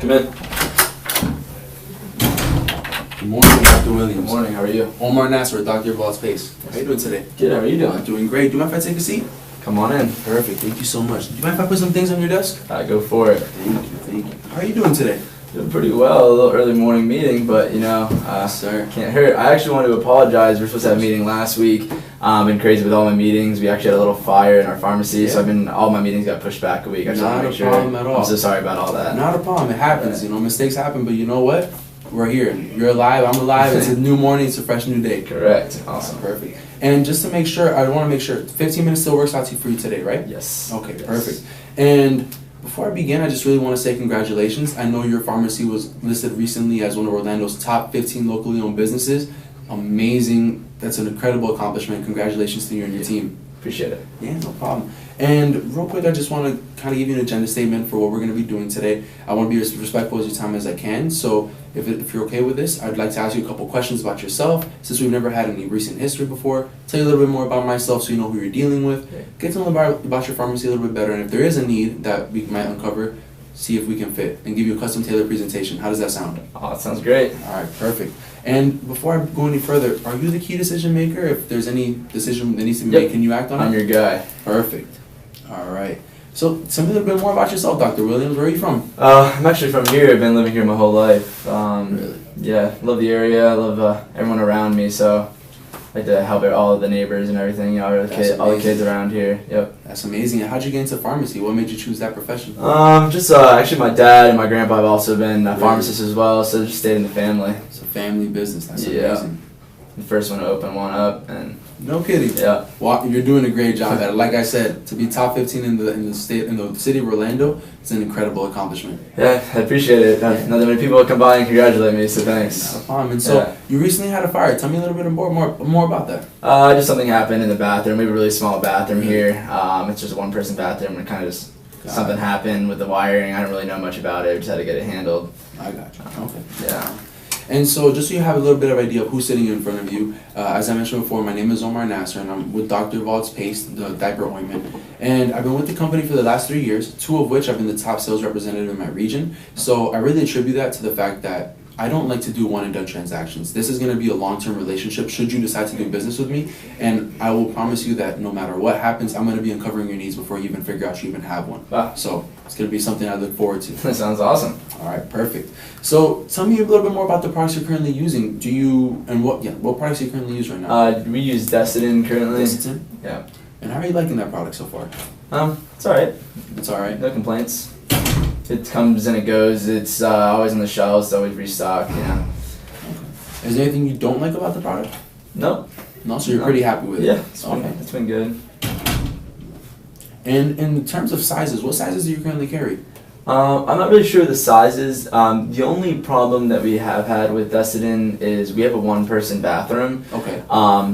Come in. Good morning, Dr. Williams. Good morning, how are you? Omar Nasser, Dr. Evald's pace. How are you doing today? Good, how are you doing? Doing great. Do you mind if I take a seat? Come on in. Perfect, thank you so much. Do you mind if I put some things on your desk? Go for it. Thank you. How are you doing today? Doing pretty well. A little early morning meeting, but you know, Sir. can't hurt. I actually want to apologize. We were supposed to have a meeting last week. Been crazy with all my meetings. We actually had a little fire in our pharmacy, so all my meetings got pushed back a week. I just want to make sure. Not a problem at all. I'm so sorry about all that. Not a problem. It happens. You know, mistakes happen, but you know what? We're here. You're alive. I'm alive. It's a new morning. It's a fresh new day. Correct. Awesome. Perfect. And just to make sure, I want to make sure 15 minutes still works out for you today, right? Yes. Okay. Yes. Perfect. And before I begin, I just really want to say congratulations. I know your pharmacy was listed recently as one of Orlando's top 15 locally owned businesses. Amazing. That's an incredible accomplishment. Congratulations to you and your team. Appreciate it. Yeah, no problem. And real quick, I just want to kind of give you an agenda statement for what we're going to be doing today. I want to be as respectful as your time as I can. So if you're okay with this, I'd like to ask you a couple questions about yourself. Since we've never had any recent history before, tell you a little bit more about myself so you know who you're dealing with. Okay. Get to know about your pharmacy a little bit better. And if there is a need that we might uncover, see if we can fit and give you a custom tailored presentation. How does that sound? Oh, that sounds great. All right, perfect. And before I go any further, are you the key decision maker? If there's any decision that needs to be made, can you act on it? I'm your guy. Perfect. All right. So tell me a little bit more about yourself, Dr. Williams. Where are you from? I'm actually from here. I've been living here my whole life. Really? Yeah, love the area. I love everyone around me. So I like to help all of the neighbors and everything. You know, all the kids around here. Yep. That's amazing. And how'd you get into pharmacy? What made you choose that profession? Just actually my dad and my grandpa have also been pharmacists as well. So just stayed in the family. It's a family business. That's Yeah. amazing. The first one to open one up, and No kidding. yeah. Well, you're doing a great job at it. Like I said, to be top 15 in the city of Orlando, it's an incredible accomplishment. Yeah, I appreciate it. Not that many people come by and congratulate me, so thanks. Not a problem. And so you recently had a fire. Tell me a little bit more about that. Just something happened in the bathroom. We have a really small bathroom here. It's just a one-person bathroom, and kind of just something happened with the wiring. I don't really know much about it. We just had to get it handled. I got you. Okay. Yeah. And so just so you have a little bit of idea of who's sitting in front of you, as I mentioned before, my name is Omar Nasser, and I'm with Dr. Evald's Paste, the diaper ointment. And I've been with the company for the last 3 years, 2 of which I've been the top sales representative in my region. So I really attribute that to the fact that I don't like to do one and done transactions. This is going to be a long-term relationship should you decide to do business with me, and I will promise you that no matter what happens, I'm going to be uncovering your needs before you even figure out you even have one. Wow. So it's going to be something I look forward to. That sounds awesome. All right, perfect. So tell me a little bit more about the products you're currently using. What products do you currently use right now? We use Desitin currently. Desitin? Yeah. And how are you liking that product so far? It's alright. It's all right. No complaints. It comes and it goes. It's always on the shelves. Always restocked. Yeah. Okay. Is there anything you don't like about the product? Nope. No, so you're pretty happy with it. Yeah. Okay. It's been good. And in terms of sizes, what sizes do you currently carry? I'm not really sure of the sizes. The only problem that we have had with Desitin is we have a one-person bathroom. Okay.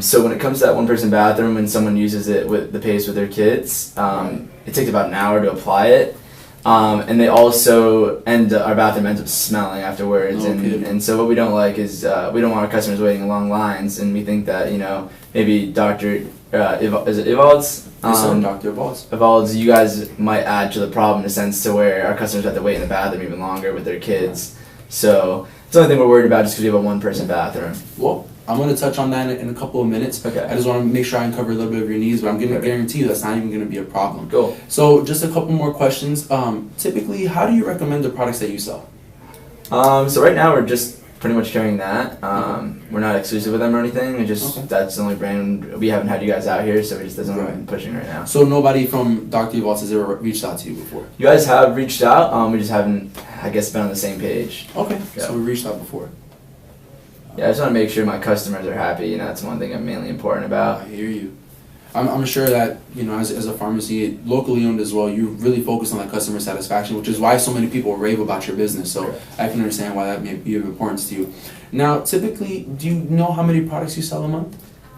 So when it comes to that one-person bathroom, when someone uses it with the paste with their kids, it takes about an hour to apply it. And they also our bathroom ends up smelling afterwards, and so what we don't like is we don't want our customers waiting in long lines, and we think that maybe Dr. Is it Evald's? Yes, sir, Dr. Evald's. Evald's, you guys might add to the problem in a sense to where our customers have to wait in the bathroom even longer with their kids. So it's the only thing we're worried about just because we have a one-person bathroom. Well, I'm going to touch on that in a couple of minutes. Okay. I just want to make sure I uncover a little bit of your needs, but I'm going to guarantee you that's not even going to be a problem. Cool. So just a couple more questions. Typically, how do you recommend the products that you sell? So right now we're just pretty much carrying that. We're not exclusive with them or anything. It's just that's the only brand. We haven't had you guys out here, so we just that's what I'm pushing right now. So nobody from Dr. Evald has ever reached out to you before? You guys have reached out. We just haven't, I guess, been on the same page. Okay. Yeah. So we reached out before. Yeah, I just want to make sure my customers are happy. That's one thing I'm mainly important about. I hear you. I'm sure that, as a pharmacy, locally owned as well, you really focus on that customer satisfaction, which is why so many people rave about your business. So I can understand why that may be of importance to you. Now, typically, do you know how many products you sell a month?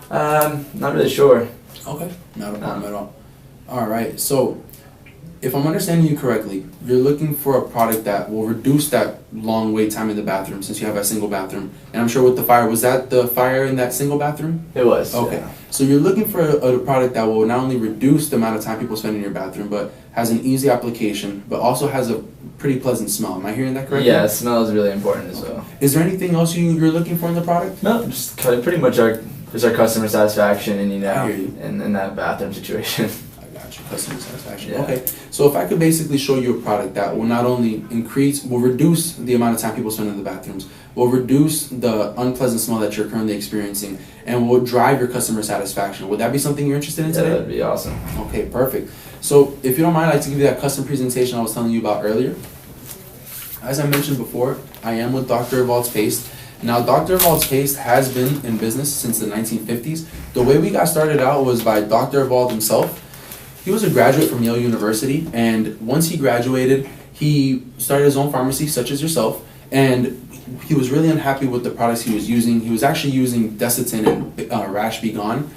Not really sure. Okay, not a problem at all. All right, so if I'm understanding you correctly, you're looking for a product that will reduce that long wait time in the bathroom since you have a single bathroom. And I'm sure with the fire, was that the fire in that single bathroom? It was. Okay. Yeah. So you're looking for a product that will not only reduce the amount of time people spend in your bathroom, but has an easy application, but also has a pretty pleasant smell. Am I hearing that correctly? Yeah, smell is really important as well. Is there anything else you're looking for in the product? No, just pretty much our customer satisfaction and I hear you. in that bathroom situation. I got you. Customer satisfaction. Yeah. Okay. So if I could basically show you a product that will not only will reduce the amount of time people spend in the bathrooms, will reduce the unpleasant smell that you're currently experiencing, and will drive your customer satisfaction. Would that be something you're interested in today? Yeah, that'd be awesome. Okay, perfect. So if you don't mind, I'd like to give you that custom presentation I was telling you about earlier. As I mentioned before, I am with Dr. Evald's Paste. Now, Dr. Evald's Paste has been in business since the 1950s. The way we got started out was by Dr. Evald himself. He was a graduate from Yale University, and once he graduated, he started his own pharmacy, such as yourself, and he was really unhappy with the products he was using. He was actually using Desitin and Rash Be Gone.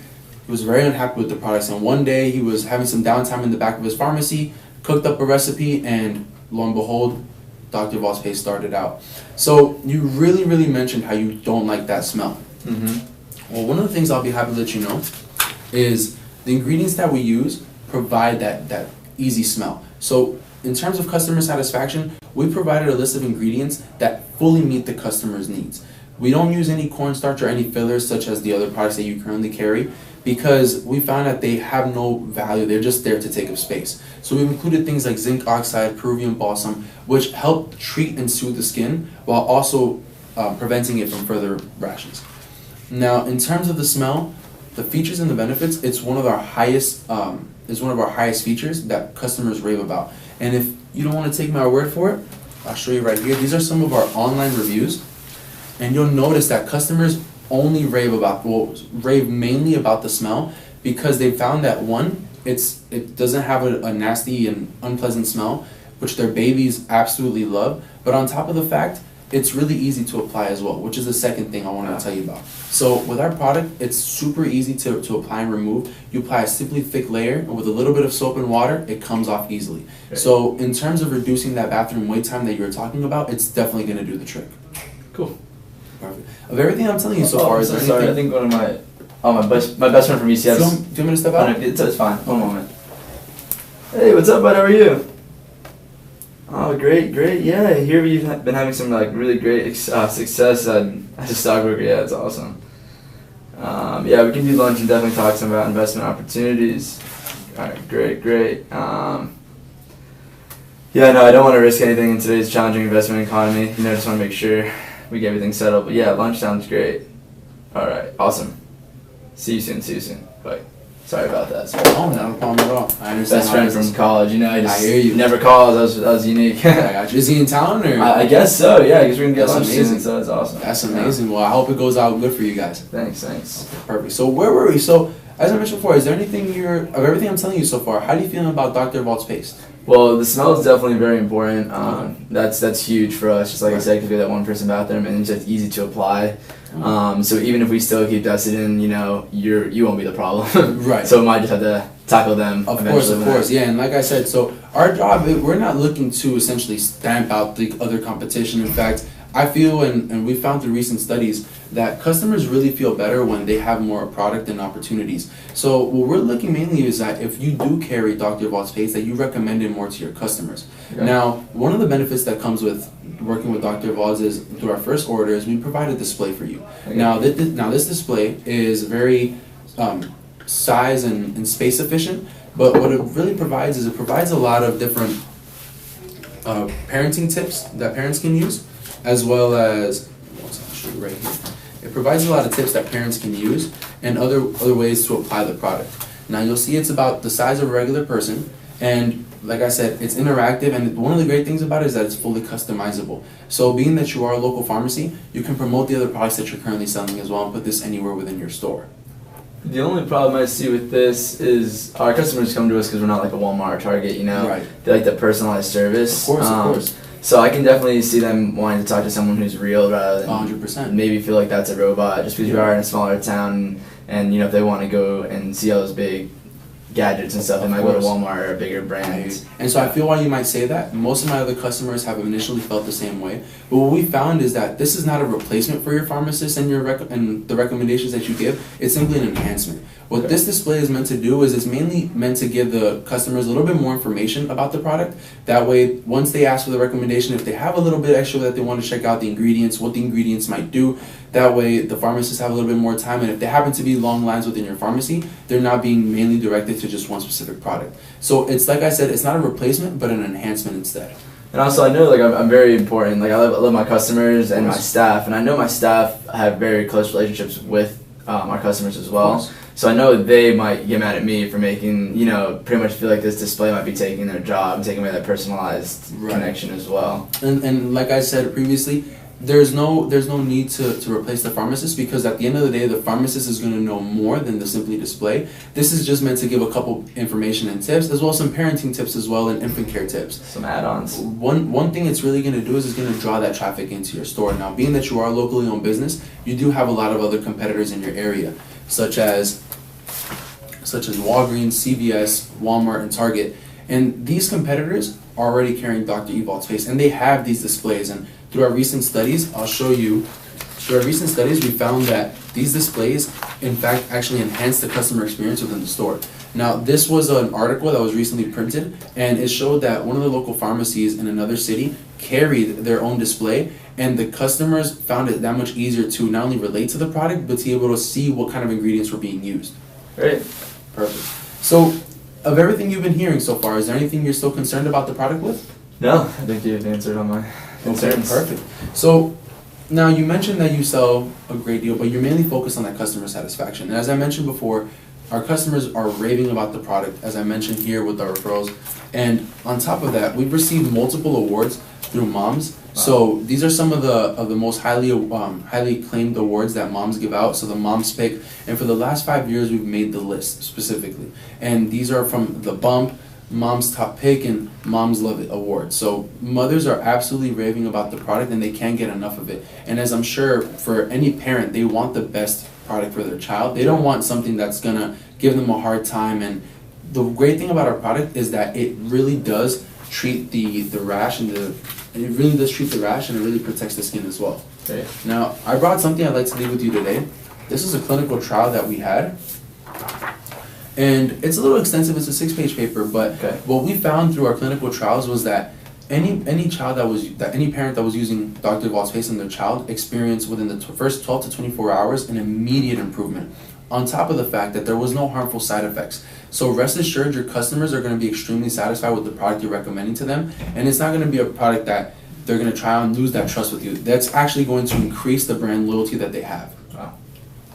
He was very unhappy with the products, and one day he was having some downtime in the back of his pharmacy, cooked up a recipe, and lo and behold, Dr. Evald's Paste started out. So you really mentioned how you don't like that smell. Mm-hmm. Well, one of the things I'll be happy to let you know is the ingredients that we use provide that easy smell. So in terms of customer satisfaction, we provided a list of ingredients that fully meet the customer's needs. We don't use any cornstarch or any fillers such as the other products that you currently carry, because we found that they have no value. They're just there to take up space. So we've included things like zinc oxide, Peruvian balsam, which help treat and soothe the skin while also preventing it from further rashes. Now, in terms of the smell, the features and the benefits, it's one of our highest features that customers rave about. And if you don't want to take my word for it, I'll show you right here. These are some of our online reviews, and you'll notice that customers only rave mainly about the smell, because they found that one, it doesn't have a nasty and unpleasant smell, which their babies absolutely love. But on top of the fact, it's really easy to apply as well, which is the second thing I want to tell you about. So with our product, it's super easy to apply and remove. You apply a simply thick layer, and with a little bit of soap and water, it comes off easily. Okay. So in terms of reducing that bathroom wait time that you were talking about, it's definitely going to do the trick. Cool. Perfect. Of everything I'm telling you so far, is there anything? Sorry, I think one of my best friend from ECS. Do you want me to step out? It's fine. One moment. Hey, what's up, bud? How are you? Oh, great. Yeah, I hear you've been having some really great success as a stockbroker. Yeah, it's awesome. Yeah, we can do lunch and definitely talk some about investment opportunities. All right, great. Yeah, no, I don't want to risk anything in today's challenging investment economy. Just want to make sure we get everything settled. But yeah, lunch sounds great. All right, awesome. See you soon. Bye. Sorry about that. Oh, not a problem at all. I understand. Best friend from college, I hear you. Never calls. That was unique. I got you. Is he in town or? I guess so. Yeah, I guess we're gonna get lunch amazing. soon. So that's awesome. That's amazing. Well, I hope it goes out good for you guys. Thanks. Okay, perfect. So where were we? So as I mentioned before, is there anything of everything I'm telling you so far? How do you feel about Dr. Evald's Paste? Well, the smell is definitely very important. That's huge for us. Just like I said, because we have that one-person bathroom, and it's just easy to apply. So even if we still keep Desitin, you won't be the problem. Right. So we might just have to tackle them. Of course. Yeah, and like I said, so our job, we're not looking to essentially stamp out the other competition. In fact, I feel, and we found through recent studies, that customers really feel better when they have more product and opportunities. So what we're looking mainly is that if you do carry Dr. Evald's Paste, that you recommend it more to your customers. Okay. Now, one of the benefits that comes with working with Dr. Evald's is through our first order is we provide a display for you. Okay. Now this display is very size and space efficient, but what it really provides is it provides a lot of different parenting tips that parents can use, as well as right here. It provides a lot of tips that parents can use and other ways to apply the product. Now you'll see it's about the size of a regular person, and like I said, it's interactive, and one of the great things about it is that it's fully customizable. So being that you are a local pharmacy, you can promote the other products that you're currently selling as well and put this anywhere within your store. The only problem I see with this is our customers come to us because we're not like a Walmart or Target, Right. They like that personalized service. Of course. So I can definitely see them wanting to talk to someone who's real rather than 100%. Maybe feel like that's a robot, just because we are in a smaller town, and if they want to go and see all those big gadgets and stuff, they might go to Walmart or a bigger brand. And so I feel why you might say that. Most of my other customers have initially felt the same way. But what we found is that this is not a replacement for your pharmacist and the recommendations that you give. It's simply an enhancement. What Okay. this display is meant to do is it's mainly meant to give the customers a little bit more information about the product. That way, once they ask for the recommendation, if they have a little bit extra that they want to check out the ingredients, what the ingredients might do, that way the pharmacists have a little bit more time. And if there happen to be long lines within your pharmacy, they're not being mainly directed to just one specific product. So it's like I said, it's not a replacement, but an enhancement instead. And also, I know like I'm very important. Like I love my customers and my staff, and I know my staff have very close relationships with our customers as well. So I know they might get mad at me for making, pretty much feel like this display might be taking their job, taking away that personalized connection as well. And like I said previously, there's no need to replace the pharmacist, because at the end of the day, the pharmacist is going to know more than the simply display. This is just meant to give a couple information and tips, as well as some parenting tips as well, and infant care tips. Some add-ons. One thing it's really going to do is it's going to draw that traffic into your store. Now, being that you are a locally owned business, you do have a lot of other competitors in your area, such as Walgreens, CVS, Walmart, and Target. And these competitors are already carrying Dr. Evald's paste, and they have these displays. And through our recent studies, I'll show you, through our recent studies, we found that these displays, in fact, actually enhance the customer experience within the store. Now, this was an article that was recently printed, and it showed that one of the local pharmacies in another city carried their own display, and the customers found it that much easier to not only relate to the product, but to be able to see what kind of ingredients were being used. Great. Perfect. So, of everything you've been hearing so far, is there anything you're still concerned about the product with? No, I think you've answered all my concerns. Okay, perfect. So, now you mentioned that you sell a great deal, but you're mainly focused on that customer satisfaction. And as I mentioned before, our customers are raving about the product, as I mentioned here with our referrals. And on top of that, we've received multiple awards through moms. So these are some of the most highly acclaimed awards that moms give out. So the Moms Pick, and for the last 5 years we've made the list specifically. And these are from the Bump, Mom's Top Pick, and Moms Love It awards. So mothers are absolutely raving about the product, and they can't get enough of it. And as I'm sure for any parent, they want the best product for their child. They don't want something that's gonna give them a hard time. And the great thing about our product is that it really does treat the rash, and it really protects the skin as well. Great. Now, I brought something I'd like to leave with you today. This is a clinical trial that we had, and it's a little extensive. It's a 6-page paper, but what we found through our clinical trials was that any parent that was using Dr. Evald's paste on their child experienced within the first 12 to 24 hours an immediate improvement, on top of the fact that there was no harmful side effects. So rest assured, your customers are going to be extremely satisfied with the product you're recommending to them, and it's not going to be a product that they're going to try and lose that trust with you. That's actually going to increase the brand loyalty that they have. Wow.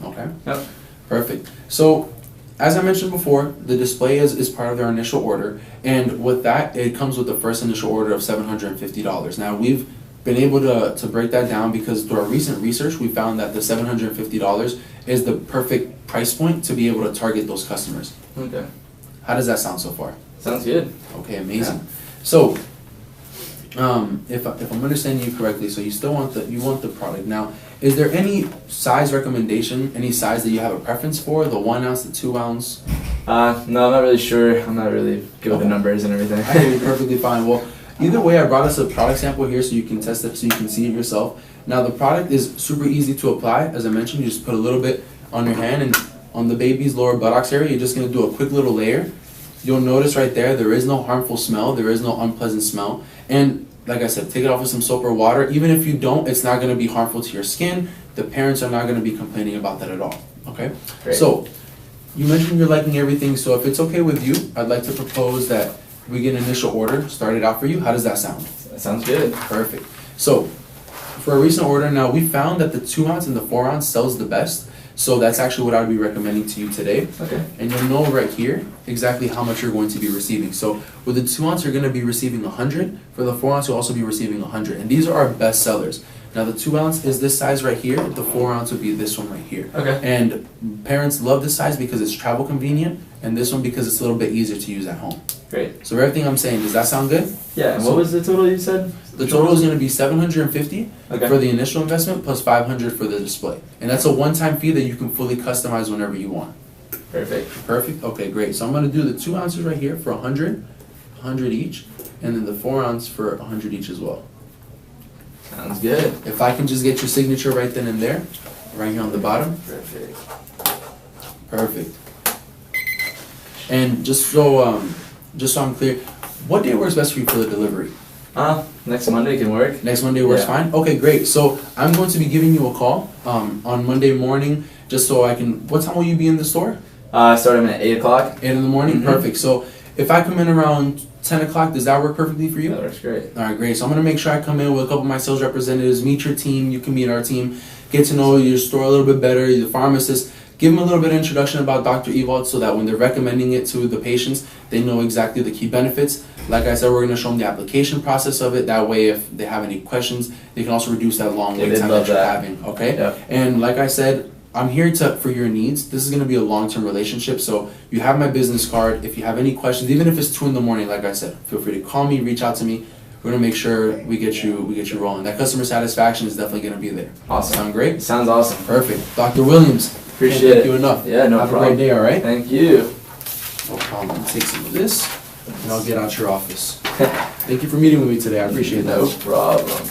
Okay? Yep. Perfect. So, as I mentioned before, the display is part of their initial order, and with that, it comes with the first initial order of $750. Now, we've been able to break that down because through our recent research, we found that the $750 is the perfect price point to be able to target those customers. Okay. How does that sound so far? Sounds good. Okay, amazing. Yeah. So, if I'm understanding you correctly, so you still want the product. Now, is there any size recommendation, any size that you have a preference for? The 1 ounce, the 2 ounce? No, I'm not really sure. I'm not really good with the numbers and everything. I think you're perfectly fine. Well, either way, I brought us a product sample here so you can test it, so you can see it yourself. Now, the product is super easy to apply. As I mentioned, you just put a little bit on your hand, and on the baby's lower buttocks area, you're just going to do a quick little layer. You'll notice right there is no harmful smell, there is no unpleasant smell. And like I said, take it off with some soap or water. Even if you don't, it's not going to be harmful to your skin. The parents are not going to be complaining about that at all. Okay? Great. So, you mentioned you're liking everything, so if it's okay with you, I'd like to propose that we get an initial order started out for you. How does that sound? That sounds good. Perfect. So, for a recent order now, we found that the 2 ounce and the 4 ounce sells the best. So that's actually what I would be recommending to you today. Okay. And you'll know right here exactly how much you're going to be receiving. So with the 2 ounce, you're going to be receiving 100. For the 4 ounce, you'll also be receiving 100. And these are our best sellers. Now the 2 ounce is this size right here. The 4 ounce would be this one right here. Okay. And parents love this size because it's travel convenient, and this one because it's a little bit easier to use at home. Great. So everything I'm saying, does that sound good? Yeah. And what was the total you said? The total is going to be $750 Okay. for the initial investment plus $500 for the display, and that's a one-time fee that you can fully customize whenever you want. Perfect. Perfect. Okay, great. So I'm going to do the 2 ounces right here for 100 each, and then the 4 ounce for 100 each as well. Sounds good. If I can just get your signature right then and there, right here on the bottom. Perfect. Perfect. And just so I'm clear, what day works best for you for the delivery? Next Monday can work. Next Monday works fine? Okay, great. So I'm going to be giving you a call on Monday morning, just so I can, what time will you be in the store? Starting at 8 o'clock. 8 in the morning? Mm-hmm. Perfect. So if I come in around 10 o'clock, does that work perfectly for you? That works great. All right, great. So I'm going to make sure I come in with a couple of my sales representatives, meet your team, you can meet our team, get to know your store a little bit better, the pharmacist, give them a little bit of introduction about Dr. Evald so that when they're recommending it to the patients, they know exactly the key benefits. Like I said, we're going to show them the application process of it. That way, if they have any questions, they can also reduce that long wait time that you're having. Okay? Yep. And like I said, I'm here for your needs. This is going to be a long-term relationship, so you have my business card. If you have any questions, even if it's 2 in the morning, like I said, feel free to call me, reach out to me. We're gonna make sure we get you rolling. That customer satisfaction is definitely gonna be there. Awesome. Sound great? Sounds awesome. Perfect. Dr. Williams, Appreciate can't thank it. you enough. Yeah, no have problem. Have a great day, all right? Thank you. No problem. I'll take some of this, and I'll get out your office. Thank you for meeting with me today. I appreciate that. No problem.